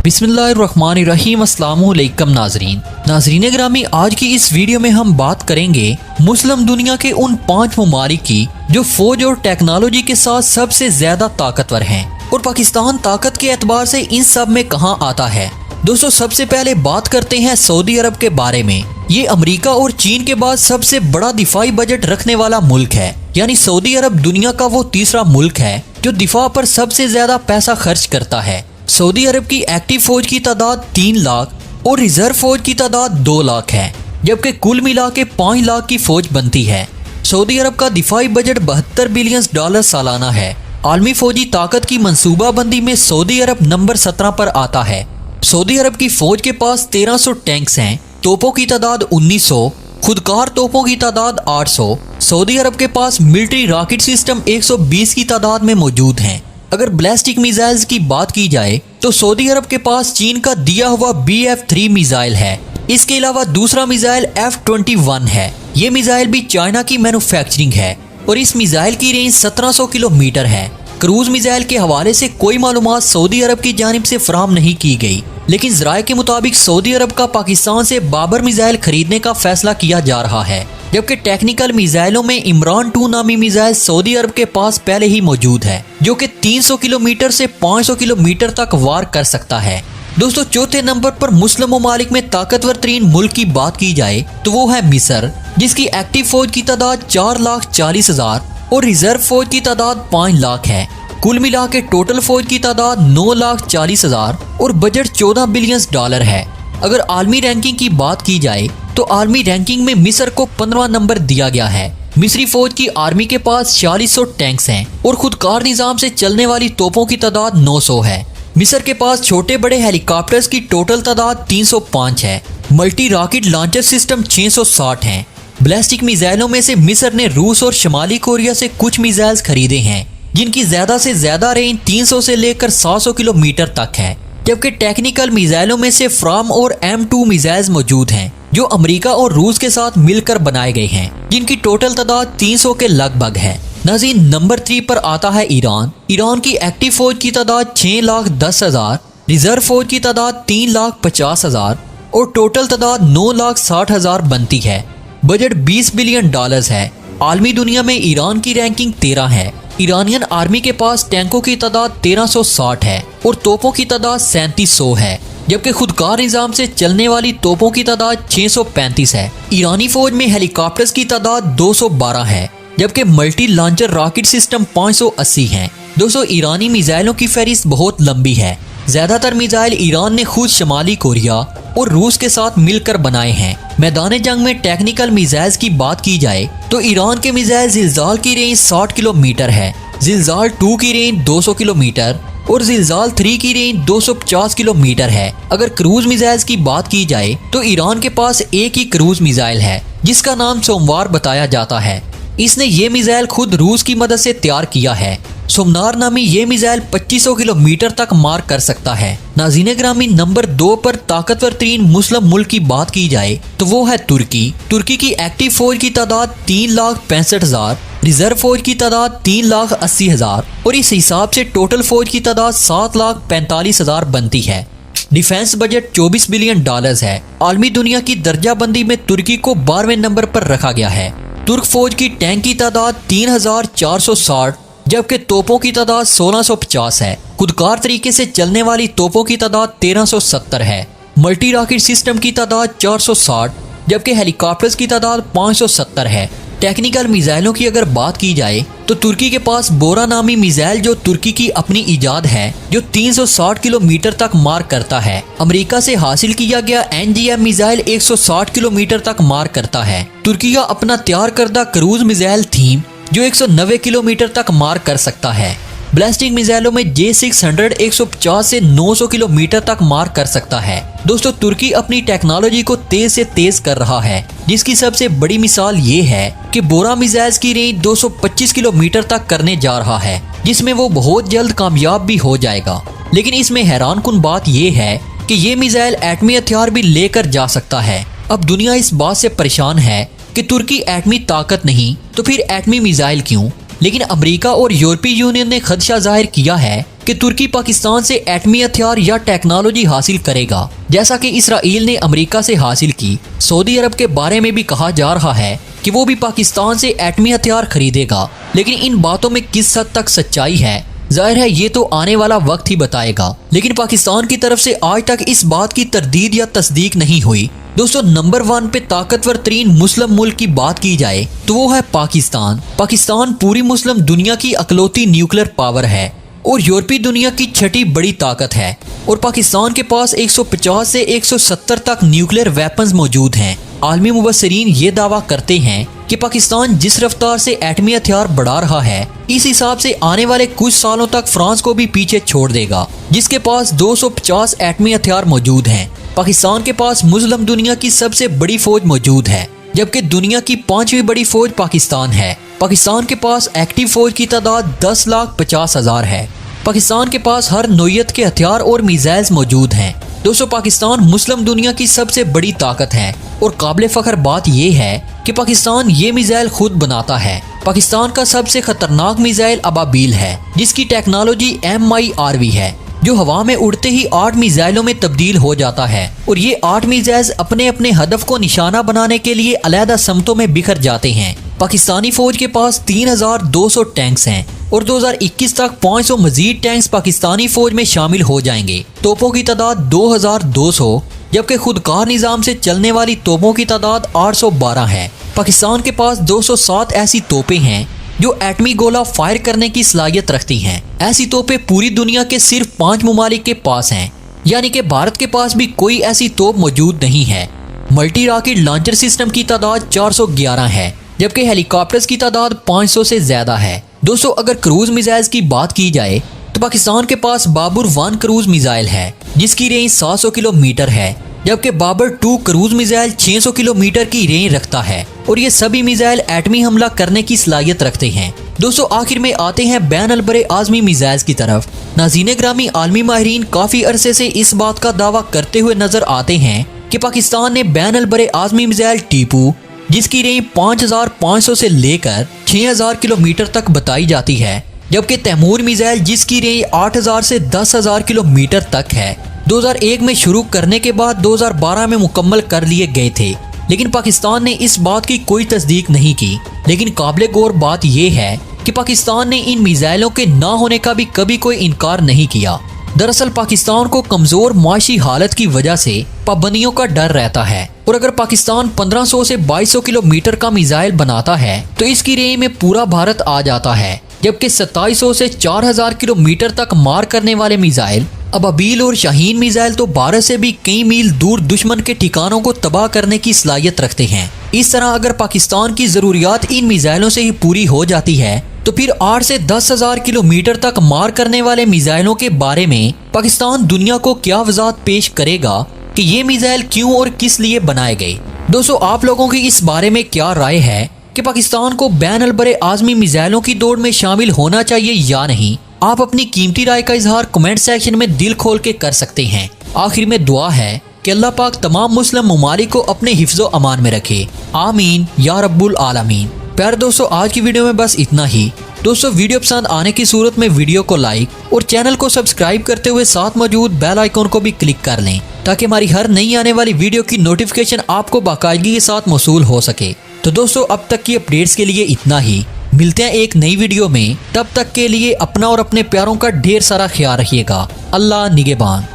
बिस्मिल्लाहिर्रहमानिर्रहीम। अस्सलाम वालेकुम नाजरीन ग्रामी, आज की इस वीडियो में हम बात करेंगे मुस्लिम दुनिया के उन 5 ममालिक की जो फौज और टेक्नोलॉजी के साथ सबसे ज्यादा ताकतवर हैं और पाकिस्तान ताकत के एतबार से इन सब में कहां आता है। दोस्तों, सबसे पहले बात करते हैं सऊदी अरब के बारे में। ये अमेरिका और चीन के बाद सबसे बड़ा दिफाई बजट रखने वाला मुल्क है। यानी सऊदी अरब दुनिया का वो तीसरा मुल्क है जो दिफा पर सबसे ज्यादा पैसा खर्च करता है। सऊदी अरब की एक्टिव फौज की तादाद 3 लाख और रिजर्व फौज की तादाद 2 लाख है, जबकि कुल मिला के 5 लाख की फौज बनती है। सऊदी अरब का दिफाई बजट $72 बिलियन सालाना है। आलमी फौजी ताकत की मंसूबाबंदी में सऊदी अरब नंबर 17 पर आता है। सऊदी अरब की फौज के पास 1300 टैंक्स हैं, तोपों की तादाद 1900, खुदकार तोपों की तादाद 800। सऊदी अरब के पास मिलिट्री रॉकेट सिस्टम 120 की तादाद में मौजूद हैं। अगर बैलिस्टिक मिसाइल्स की बात की जाए तो सऊदी अरब के पास चीन का दिया हुआ BF-3 मिसाइल है। इसके अलावा दूसरा मिसाइल F-21 है। ये मिसाइल भी चाइना की मैन्युफैक्चरिंग है और इस मिसाइल की रेंज 1700 किलोमीटर है। क्रूज मिसाइल के हवाले से कोई मालूमात सऊदी अरब की जानिब से फराहम नहीं की गई, लेकिन ज़राए के मुताबिक सऊदी अरब का पाकिस्तान से बाबर मिसाइल खरीदने का फैसला किया जा रहा है, जबकि टेक्निकल मिसाइलों में इमरान 2 नामी मिसाइल सऊदी अरब के पास पहले ही मौजूद है, जो कि 300 किलोमीटर से 500 किलोमीटर तक वार कर सकता है। दोस्तों, चौथे नंबर पर मुस्लिम ममालिक में ताकतवर तरीन मुल्क की बात की जाए तो वो है मिस्र, जिसकी एक्टिव फौज की तादाद 4,40,000 और रिजर्व फौज की तादाद 5 लाख है। कुल मिला के टोटल फौज की तादाद 9,40,000 और बजट $14 बिलियन है। अगर आलमी रैंकिंग की बात की जाए तो आर्मी रैंकिंग में मिस्र को 15वां नंबर दिया गया है। मिस्री फौज की आर्मी के पास 4600 टैंक्स हैं और खुदकार निजाम से चलने वाली तोपों की तादाद 900 है। मिस्र के पास छोटे बड़े हेलीकॉप्टर्स की टोटल तादाद 305 है। मल्टी रॉकेट लॉन्चर सिस्टम 660 हैं। बैलिस्टिक मिसाइलों में से मिस्र ने रूस और शुमाली कोरिया से कुछ मिसाइल्स खरीदे हैं, जिनकी ज्यादा से ज्यादा रेंज 300 से लेकर 700 किलोमीटर तक है, जबकि टेक्निकल मिसाइलों में से फ्राम और M2 मिसाइल्स मौजूद हैं, जो अमेरिका और रूस के साथ मिलकर बनाए गए हैं, जिनकी टोटल तादाद 300 के लगभग है। नाज़रीन, नंबर 3 पर आता है ईरान। ईरान की एक्टिव फौज की तादाद 6,10,000, रिजर्व फौज की तादाद 3,50,000 और टोटल तादाद 9,60,000 बनती है। बजट $20 बिलियन है। आलमी दुनिया में ईरान की रैंकिंग 13 है। ईरानियन आर्मी के पास टैंकों की तादाद 1360 है और तोपों की तादाद 3700 है, जबकि खुदकार निजाम से चलने वाली तोपों की तादाद 635 है। ईरानी फौज में हेलीकॉप्टर्स की तादाद 212 है, जबकि मल्टी लॉन्चर रॉकेट सिस्टम 580 हैं। दोस्तों, ईरानी मिसाइलों की फहरिस्त बहुत लंबी है। ज्यादातर मिसाइल ईरान ने खुद शुमाली कोरिया और रूस के साथ मिलकर बनाए हैं। मैदान जंग में टेक्निकल मिसाइल्स की बात की जाए तो ईरान के मिसाइल जिलजाल की रेंज 60 किलोमीटर है, जिलजाल 2 की रेंज 200 किलोमीटर और जिलजाल 3 की रेंज 250 किलोमीटर है। अगर क्रूज मिसाइल्स की बात की जाए तो ईरान के पास एक ही क्रूज मिसाइल है, जिसका नाम सोमवार बताया जाता है। इसने ये मिसाइल खुद रूस की मदद से तैयार किया है। सोमनार नामी ये मिसाइल 2500 किलोमीटर तक मार कर सकता है। नाज़रीन ग्रामी, नंबर 2 पर ताकतवर तरीन मुस्लिम मुल्क की बात की जाए तो वो है तुर्की। तुर्की की एक्टिव फौज की तादाद 3,65,000, रिजर्व फौज की तादाद 3,80,000 और इस हिसाब से टोटल फौज की तादाद 7,45,000 बनती है। डिफेंस बजट $24 बिलियन है। आलमी दुनिया की दर्जाबंदी में तुर्की को 12वें नंबर पर रखा गया है। तुर्क फौज की टैंक की तादाद 3,460, जबकि तोपों की तादाद 1,650 है। खुदकार तरीके से चलने वाली तोपों की तादाद 1,370 है। मल्टी रॉकेट सिस्टम की तादाद 460, जबकि हेलीकॉप्टर्स की तादाद 570 है। टेक्निकल मिसाइलों की अगर बात की जाए तो तुर्की के पास बोरा नामी मिसाइल जो तुर्की की अपनी इजाद है, जो 360 किलोमीटर तक मार करता है। अमेरिका से हासिल किया गया NGM मिसाइल 160 किलोमीटर तक मार करता है। तुर्की का अपना तैयार करदा क्रूज मिसाइल थीम जो 190 किलोमीटर तक मार कर सकता है। बैलिस्टिक मिसाइलों में J-600 150 से 900 किलोमीटर तक मार कर सकता है। दोस्तों, तुर्की अपनी टेक्नोलॉजी को तेज से तेज कर रहा है, जिसकी सबसे बड़ी मिसाल ये है कि बोरा मिसाइल्स की रेंज 225 किलोमीटर तक करने जा रहा है, जिसमें वो बहुत जल्द कामयाब भी हो जाएगा। लेकिन इसमें हैरानकुन बात ये है कि ये मिसाइल एटमी हथियार भी लेकर जा सकता है। अब दुनिया इस बात से परेशान है कि तुर्की एटमी ताकत नहीं तो फिर एटमी मिसाइल क्यों। लेकिन अमेरिका और यूरोपीय यूनियन ने खदशा जाहिर किया है कि कि तुर्की पाकिस्तान से एटमी हथियार या टेक्नोलॉजी हासिल करेगा, जैसा कि इसराइल ने अमेरिका से हासिल की। सऊदी अरब के बारे में भी कहा जा रहा है कि वो भी पाकिस्तान से एटमी हथियार खरीदेगा, लेकिन इन बातों में किस हद तक सच्चाई है जाहिर है ये तो आने वाला वक्त ही बताएगा। लेकिन पाकिस्तान की तरफ से आज तक इस बात की तरदीद या तस्दीक नहीं हुई। दोस्तों, नंबर 1 पे ताकतवर तरीन मुस्लिम मुल्क की बात की जाए तो वो है पाकिस्तान। पाकिस्तान पूरी मुस्लिम दुनिया की अकलौती न्यूक्लियर पावर है और यूरोपीय दुनिया की छठी बड़ी ताकत है और पाकिस्तान के पास 150 से 170 तक न्यूक्लियर वेपन्स मौजूद हैं। आलमी मुबस्सिरीन ये दावा करते हैं कि पाकिस्तान जिस रफ्तार से एटमी हथियार बढ़ा रहा है, इस हिसाब से आने वाले कुछ सालों तक फ्रांस को भी पीछे छोड़ देगा, जिसके पास 250 एटमी हथियार मौजूद हैं। पाकिस्तान के पास मुस्लिम दुनिया की सबसे बड़ी फौज मौजूद है, जबकि दुनिया की 5वीं बड़ी फौज पाकिस्तान है। पाकिस्तान के पास एक्टिव फौज की तादाद 10,50,000 है। पाकिस्तान के पास हर नौयत के हथियार और मिसाइल्स मौजूद हैं। दोस्तों, पाकिस्तान मुस्लिम दुनिया की सबसे बड़ी ताकत है और काबिल फख्र बात यह है कि पाकिस्तान ये मिसाइल खुद बनाता है। पाकिस्तान का सबसे खतरनाक मिसाइल अबाबील है, जिसकी टेक्नोलॉजी MIRV है, जो हवा में उड़ते ही 8 मिसाइलों में तब्दील हो जाता है और ये 8 मिसाइल अपने अपने हदफ को निशाना बनाने के लिए अलहदा समतों में बिखर जाते हैं। पाकिस्तानी फौज के पास 3,200 टैंक्स हैं और 2021 तक 500 मजीद टैंक्स पाकिस्तानी फौज में शामिल हो जाएंगे। तोपों की तादाद 2,200, जबकि खुदकार निज़ाम से चलने वाली तोपों की तादाद 812 है। पाकिस्तान के पास 207 ऐसी तोपें हैं जो एटमी गोला फायर करने की सलाहियत रखती हैं। ऐसी तोपें पूरी दुनिया के सिर्फ 5 ममालिक के पास हैं, यानी कि भारत के पास भी कोई ऐसी तोप मौजूद नहीं है। मल्टी रॉकेट लॉन्चर सिस्टम की तादाद 411 है, जबकि हेलीकॉप्टर्स की तादाद 500 से ज्यादा है। दोस्तों, अगर क्रूज मिसाइल्स की बात की जाए तो पाकिस्तान के पास बाबर 1 क्रूज मिसाइल है, जिसकी रेंज 700 किलोमीटर है, जबकि बाबर 2 क्रूज मिसाइल 600 किलोमीटर की रेंज रखता है और ये सभी मिसाइल एटमी हमला करने की सलाहियत रखते हैं। दोस्तों, आखिर में आते हैं बैन अल बरे आज़मी मिसाइल्स की तरफ। नाज़रीन ग्रामी, आलमी माहिरीन काफी अरसे से इस बात का दावा करते हुए नजर आते हैं कि पाकिस्तान ने बैन अल बरे आज़मी मिसाइल टीपू, जिसकी रेंज 5,500 से लेकर 6,000 किलोमीटर तक बताई जाती है, जबकि तैमूर मिसाइल जिसकी रेंज 8,000 से 10,000 किलोमीटर तक है, 2001 में शुरू करने के बाद 2012 में मुकम्मल कर लिए गए थे। लेकिन पाकिस्तान ने इस बात की कोई तस्दीक नहीं की। लेकिन काबिल गौर बात यह है कि पाकिस्तान ने इन मिसाइलों के ना होने का भी कभी कोई इनकार नहीं किया। दरअसल पाकिस्तान को कमजोर माशी हालत की वजह से पाबंदियों का डर रहता है और अगर पाकिस्तान 1500 से 2200 किलोमीटर का मिसाइल बनाता है तो इसकी रेंज में पूरा भारत आ जाता है, जबकि 2700 से 4000 किलोमीटर तक मार करने वाले मिसाइल अबाबील और शाहीन मिसाइल तो भारत से भी कई मील दूर दुश्मन के ठिकानों को तबाह करने की सलाहियत रखते हैं। इस तरह अगर पाकिस्तान की जरूरियात इन मिसाइलों से ही पूरी हो जाती है तो फिर 8 से 10,000 किलोमीटर तक मार करने वाले मिसाइलों के बारे में पाकिस्तान दुनिया को क्या वजाहत पेश करेगा कि ये मिसाइल क्यों और किस लिए बनाए गए। दोस्तों, आप लोगों की इस बारे में क्या राय है कि पाकिस्तान को बैन अल बरे आज़मी मिसाइलों की दौड़ में शामिल होना चाहिए या नहीं? आप अपनी कीमती राय का इजहार कमेंट सेक्शन में दिल खोल के कर सकते हैं। आखिर में दुआ है कि अल्लाह पाक तमाम मुस्लिम ममालिक को अपने हिफ्ज़ो अमान में रखे। आमीन या रब्बुल आलमीन। प्यारे दोस्तों, आज की वीडियो में बस इतना ही। दोस्तों, वीडियो पसंद आने की सूरत में वीडियो को लाइक और चैनल को सब्सक्राइब करते हुए साथ मौजूद बेल आइकॉन को भी क्लिक कर लें ताकि हमारी हर नई आने वाली वीडियो की नोटिफिकेशन आपको बाकायदगी के साथ मौसूल हो सके। तो दोस्तों, अब तक की अपडेट्स के लिए इतना ही। मिलते हैं एक नई वीडियो में, तब तक के लिए अपना और अपने प्यारों का ढेर सारा ख्याल रखिएगा। अल्लाह निगहबान।